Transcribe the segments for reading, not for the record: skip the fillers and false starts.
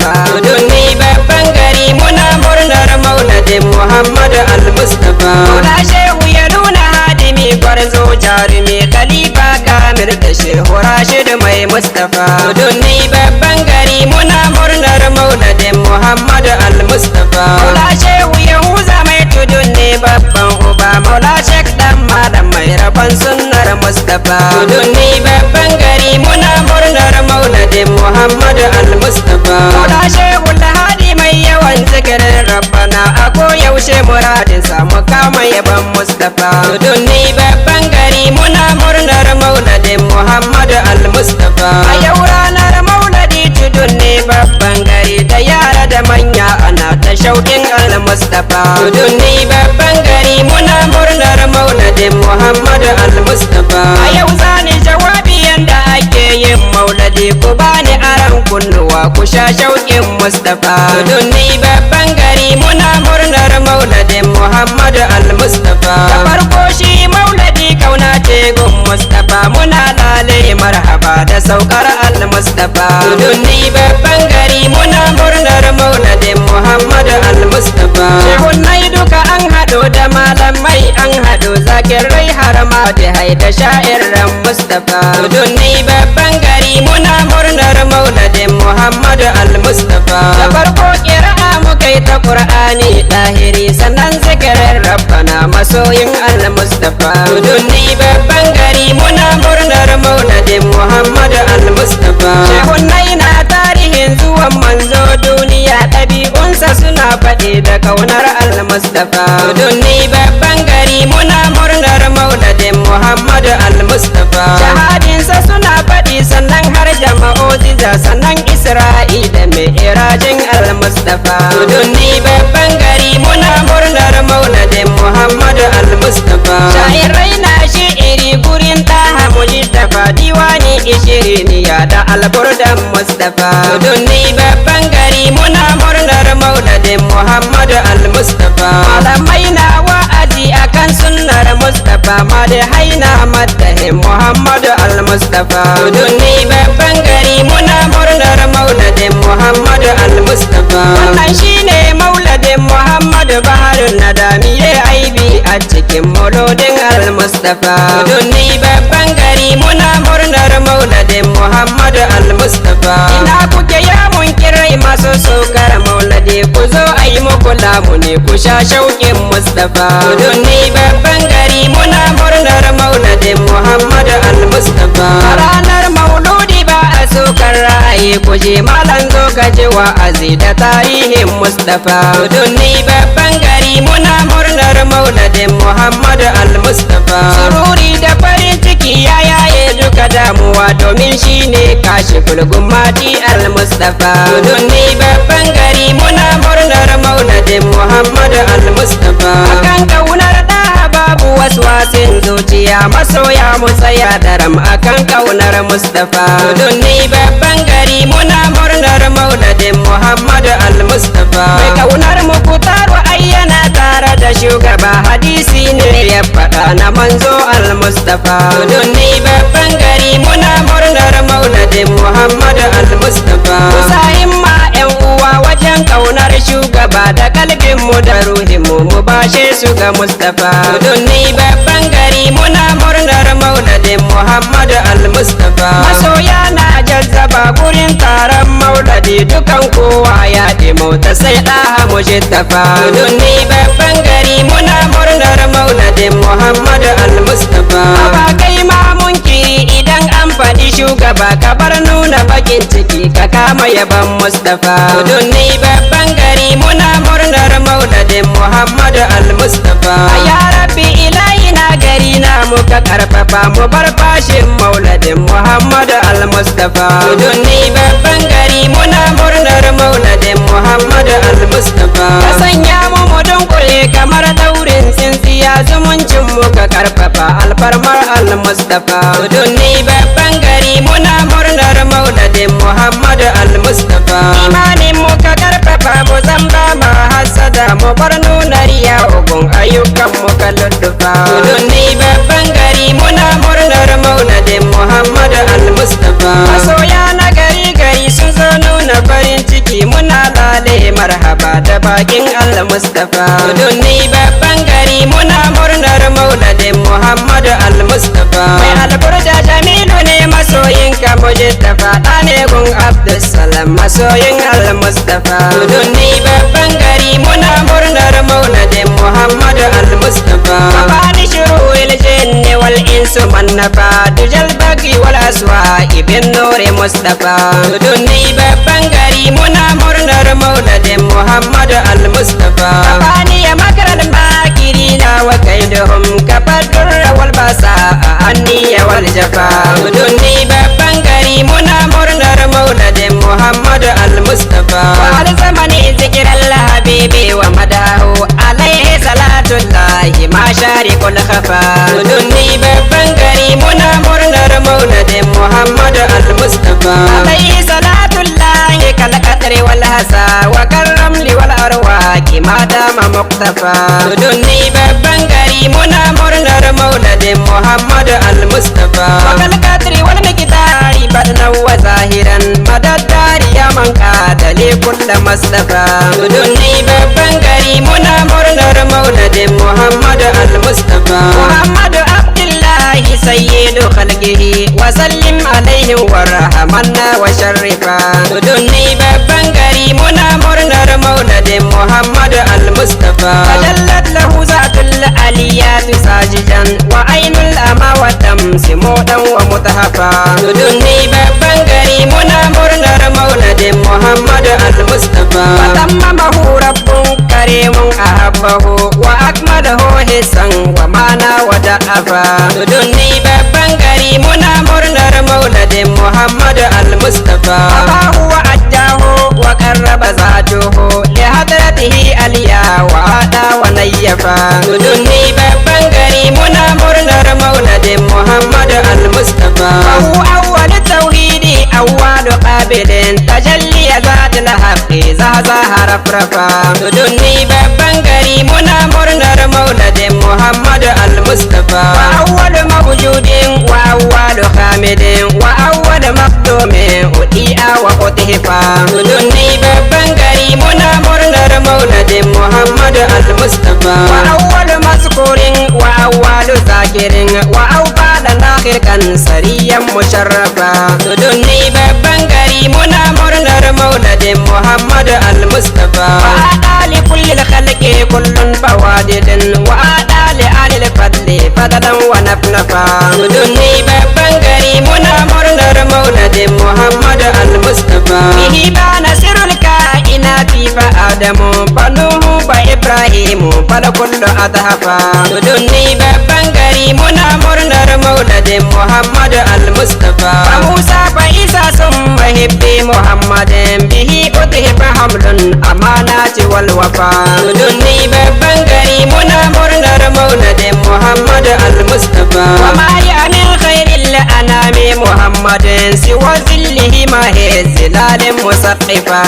Mustapha. Tudunni babban gari muna murnar maulidin Muhammad al-Mustapha. Maula Shehu ya nuna hadimi gwarzo jarumi khalifa kamil da Shehu Rashid mai Mustapha. Tudunni babban gari muna murnar maulidin Muhammad al-Mustapha. Maula Shehu Yahuza mai tudunni babban uba. Maula Sheikh dan malam mai rabon sunnar Mustapha. Tudunni babban gari muna murnar maulidin Muhammad al-Mustapha. Maula Shehu Lahadi mai yawan zikirin Rabbana a koyaushe muradin samu kama yaban Mustapha. Tudunni babban gari muna murnar maulidin Muhammad al-Mustapha. A yau ranar maulidi tudunni babban gari da yara da manya ana ta shauƙin al-Mustapha. Tudunni babban gari muna murnar maulidin Muhammad al-Mustapha. A yau zani jawabi yanda ake yin maulidi ku bani aran kunnuwa ku sha shauƙin Mustapha. Tudunni babban gari muna murnar maulidin Muhammad al-Mustapha. Da farko shi maulidi kauna ce gun Mustapha muna lale marhaba da saukar al-Mustapha. Tudunni babban gari muna murnar maulidin Muhammad al-Mustapha. Shehunnai duka an haɗo da malamai an haɗo zakirai har ma da haida sha'irin Mustapha. Tudunni babban gari muna murnar maulidin Muhammad al-Mustapha. Da farko ƙira'a muka yi ta Qur'ani ɗahiri sannan zikirin Rabbana masoyin al-Mustapha. Tudunni babban gari muna murnar maulidin Muhammad al-Mustapha. Shehunnai na tarihin zuwan manzo duniya ɗabi'unsa suna faɗi da kaunar al-Mustapha. Tudunni babban gari muna murnar maulidin Muhammad al-Mustapha. Shahadinsa suna faɗi sannan har jama'oziza sannan Isra'i da mi'rajin al-Mustapha. Tudunni babban gari muna murnar maulidin Muhammad al-Mustapha. Sha'irai na shi'iri gurin taha mujtafa diwani ishiriniya da alburdan Mustapha. Tudunni babban gari muna murnar maulidin Muhammad al-Mustapha. Malamai na wa'azi akan sunnar Mustapha madahai na madahin Muhammad al-Mustapha. Tudunni babban gari muna murnar maulidin Muhammad al-Mustapha. Wannan shine maulidin Muhammad baharun nadami ya aibi a cikin maulidin al-Mustapha. Tudunni babban gari muna murnar maulidin Muhammad al-Mustapha. Ina kuke ya munkirai masu sokar maulidi ku zo ayi muku lamuni ku sha shauƙin Mustapha. Tudunni babban gari muna murnar maulidin Muhammad al-Mustapha. A ranar mauludi ba a sokar ra'ayi ku je malan zo ka ji wa'azi da tarihin Mustapha. Tudunni babban gari muna murnar maulidin Muhammad al-Mustapha. Sururi da farin ciki ya yaye duka damuwa domin shine kashi fulgun mati al-Mustapha. Tudunni babban gari muna murnar maulidin Muhammad al-Mustapha. Akan kaunar da babu waswasin zuciya masoya mu tsaya daram akan kaunar Mustapha. Tudunni babban gari muna murnar maulidin Muhammad al-Mustapha. Mai kaunar mu ku taro ayyana tare da shugaba hadisi ne ya faɗa na manzo al-Mustapha. Tudunni babban gari muna murnar maulidin Muhammad al-Mustapha. Kusa himma yan uwa wajen kaunar shugaba da kalbin mu da ruhin mu bashe su ga Mustapha. Tudunni babban gari muna murnar maulidin Muhammad al-Mustapha. Masoya na jazzaba gurin taron maulidi dukan kowa ya mota sai ɗaha mujtafa. Tudunni babban gari muna murnar maulidin Muhammad al-Mustapha. Ba kai ma munkiri idan an faɗi shugaba ka bar nuna bakin ciki ka kama yaban Mustapha. Tudunni babban gari muna murnar maulidin Muhammad al-Mustapha. Ya rabbi ilahi na gari na muka karfafa mu bar fashin maulidin Muhammad al-Mustapha. Tudunni babban gari muna murnar maulidin Muhammad al-Mustapha. Ka sanya mu dunkule kamar daurin tsintsiya zumuncin mu ka karfafa alfarmar al-Mustapha. Tudunni babban gari muna murnar maulidin Muhammad al-Mustapha. Imanin mu ka karfafa mu zamba ma hasada mu bar nuna riya ugun ayyukan mu ka luddufa. Tudunni babban gari muna murnar maulidin Muhammad al-Mustapha. Masoya na gari sun zo nuna farin ciki mu waƙin al-Mustafa. Dunni babban gari muna murnar mauladin Muhammadu al-Mustafa. Mai alburda Jamilu ne masoyin ka Mujittafa, ɗane gun Abdulsalam masoyin al-Mustafa. Dunni babban gari muna murnar mauladin Muhammadu al-Mustafa. Mabani shuru'il jinni wal insu mannafa, dujal bagi wal aswa ibn nuri Mustafa. Dunni babban gari muna murnar mauladin Muhammadu al-Mustafa. Mabani ya makaral makirina wa kaiduhum kafadur wal basa anniya wal jafa. Dunni babban gari muna murnar mauladin Muhammadu al-Mustafa. Wa al zamani zikrallah habibi wa madahu alaihi salatullahi ma sharikul khafa. Dunni babban gari muna murnar mauladin Muhammadu al-Mustafa. Alaihi salatullahi kal qadri wal hasa wa karramli wal arwaqi ma dama muqtafa. Dunni babban gari muna murnar mauladin Muhammadu al-Mustafa. Wa kal qadri wal miqdari badnan wa zahiran madaddari ya man qada li kulli mustafa. Dunni babban gari muna murnar mauladin Muhammadu al-Mustafa. Muhammadu Abdullahi sayyidu khalqihi wa sallim alaihi wa rahmanna wa sharrifa. Dunni babban gari muna murnar mauladin Muhammadu al-Mustafa. Fajallat lahu zatul aliyat sajidan wa ainul ama wa tamsi mudan wa mutahafa. Dunni babban gari muna murnar mauladin Muhammadu al-Mustafa. Wa tammamahu rabbun karimun ahabbahu wa akmalahu hisan wa mana wa da'afa. Dunni babban gari muna murnar mauladin Muhammadu al-Mustafa. Abahu wa ajjahu wa qarraba zatuhu li hadratihi aliya wa ada wa nayyafa. Dunni babban gari muna murnar mauladin Muhammadu al-Mustafa. Wa huwa awwal tauhidi awwal qabilin tajalli zatul haqqi zaha rafrafa. Dunni babban gari muna murnar mauladin Muhammadu al-Mustafa. Wa awwal mawjudin wa awwal hamidin wa awwal maqdumin udi'a wa utifa. Dunni babban gari muna murnar mauladin Muhammadu al-Mustafa. Wa awwal mazkurin wa awwal zakirin wa awwal nakhirkan sariyan musharrafa. Dunni babban gari muna murnar mauladin Muhammadu al-Mustafa. Wa adali kulli khalqi kullun fawadidin wa adali alil fadli fadalan wa nafnafa. Dunni babban gari muna murnar mauladin Muhammadu al-Mustafa. Bihi bana sirrul kainati fa adamu fa nuhu fa ibrahimu fa kullu adhafa. Dunni babban gari muna murnar mauladin Muhammadu al-Mustafa. Fa Musa fa Isa summa hibbi Muhammadin bihi udhiba hamlun amanati wal wafa. Dunni babban gari muna murnar mauladin Muhammadu al-Mustafa. Wa ma ya min khairil anami Muhammadin siwa zillihi ma hizilalin musaqqifa.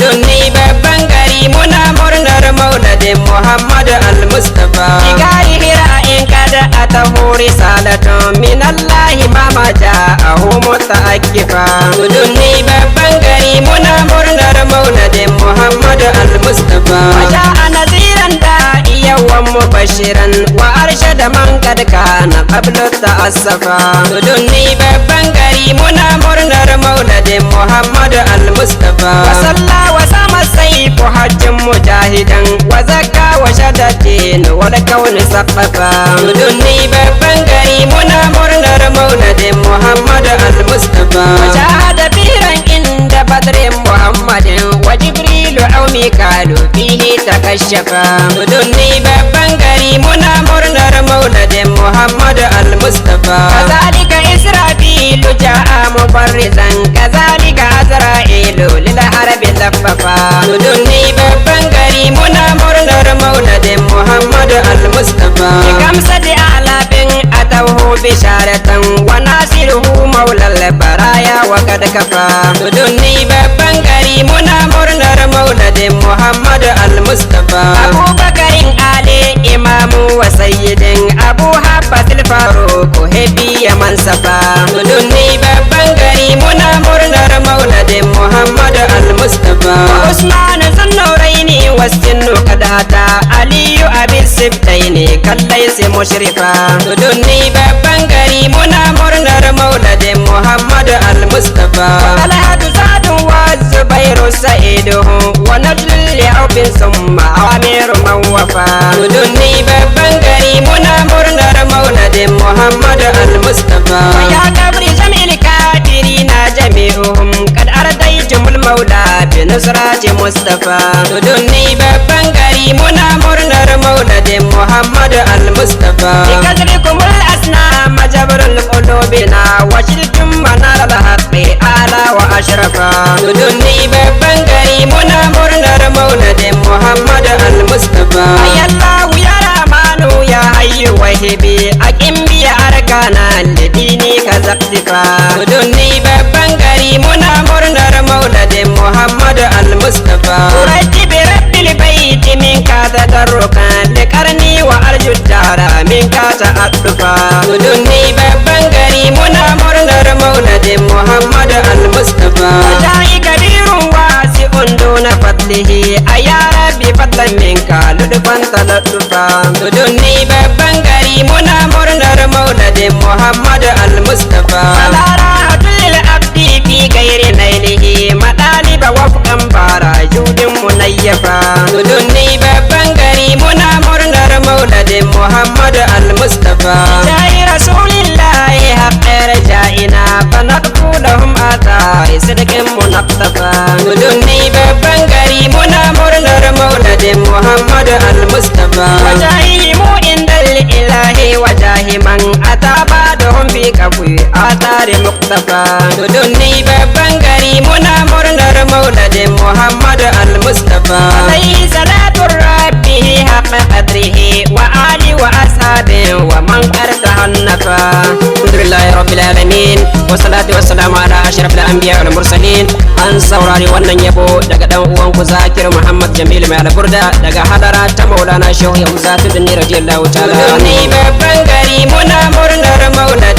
Dunni babban gari muna murnar mauladin Muhammadu al-Mustafa. Igari hira'in kada atahu risalatun min Allahi ma ma ja'ahu muta'akkifa. Dunni babban gari muna murnar mauladin Muhammadu al-Mustafa. Wa ja'a naziran da'iyan wa mubashiran wa arshada man kad kana qabla ta'assafa. Dunni babban gari muna murnar mauladin Muhammadu al-Mustafa. Wa salla wa sama sayfu hajjin mujahidan wa zakka wa shadatin wal kawn saqafa. Dunni babban gari muna murnar mauladin Muhammadu al-Mustafa. Wa jahada biran inda badrin Muhammadin wa Jibrilu aw Mikalu fihi takashafa. Dunni babban gari muna murnar mauladin Muhammadu al-Mustafa. Kazalika Israfilu ja'a mubarrizan kazalika Azra'ilu lil harbi laffafa. Dunni babban gari muna murnar mauladin Muhammadu al-Mustafa. Kamsati alafin atawhu bisharatan wa nasiruhu maulal baraya wa kad kafa. Dunni babban gari muna murnar mauladin Muhammadu al-Mustafa. Abubakarin Ali imamu wa sayyidin Abu Habbatil Faruq hebi ya mansafa. Dunni babban gari muna murnar mauladin Muhammadu al-Mustafa. Usman Zunnuraini wasin kallai sai mushrifa. Tudunni babban gari muna murnar maulidin Muhammadu al-Mustafa. Talatu Sadun wa Zubairu Sa'iduhu wa Najlul Li'aubin summa Amiru Mawafa. Tudunni babban gari muna murnar maulidin Muhammadu al-Mustafa. Ya kabri jam'il kadirina jami'uhum kad ardaitumul maula bi nusrati Mustafa. Tudunni babban gari muna murnar maulidin Muhammadu al-Mustafa. Bi kadrikumul asna majabrul qulubina wa shiltum manar al-haqqi ala wa ashrafa. Tudunni babban gari muna murnar maulidin Muhammadu al-Mustafa. Ayallahu ya Rahmanu ya hayyu wahibi aqim bi arkana lidini kazaqtifa. Tudunni babban gari muna murnar maulidin Muhammadu al-Mustafa. Urati bi rabbil bait minka tadarrukan liqarni wa arju dara minka ta'addufa. Tudunni babban gari muna murnar maulidin Muhammadu al-Mustafa. Jai kabirun wasi'un duna fadlihi aya rabbi fadlan minka ludfan taladdufa. Tudunni babban gari muna murnar maulidin Muhammadu al-Mustafa. Salaratul abdi fi gairi nailihi madaliba wafqan bara judin munayyafa. Tudunni babban gari muna murnar maulidin Muhammadu al-Mustafa. Jai rasulillahi haqqar ja'ina fanaqfu lahum athari sidqin munaqtafa. Tudunni babban gari muna murnar maulidin Muhammadu al-Mustafa. Wajahimu indal ilahi wajahi man atabadahum fi kafwi athari muqtafa. Tudunni babban gari muna murnar maulidin Muhammadu al-Mustafa. Alayhi salatu rabbihi haqqa qadrihi wa ali wa ashabihi wa man qarta hannafa. Alhamdulillahi rabbil alamin wa salatu wassalamu ala ashrafil anbiya wal mursalin. An saurari wannan yabo daga dan uwanku Zakir Muhammad Jamil mai alburda daga hadara ta Maulana Shehu Yahuza Tudunni radiyallahu ta'ala. Tudunni babban gari muna murnar maulidin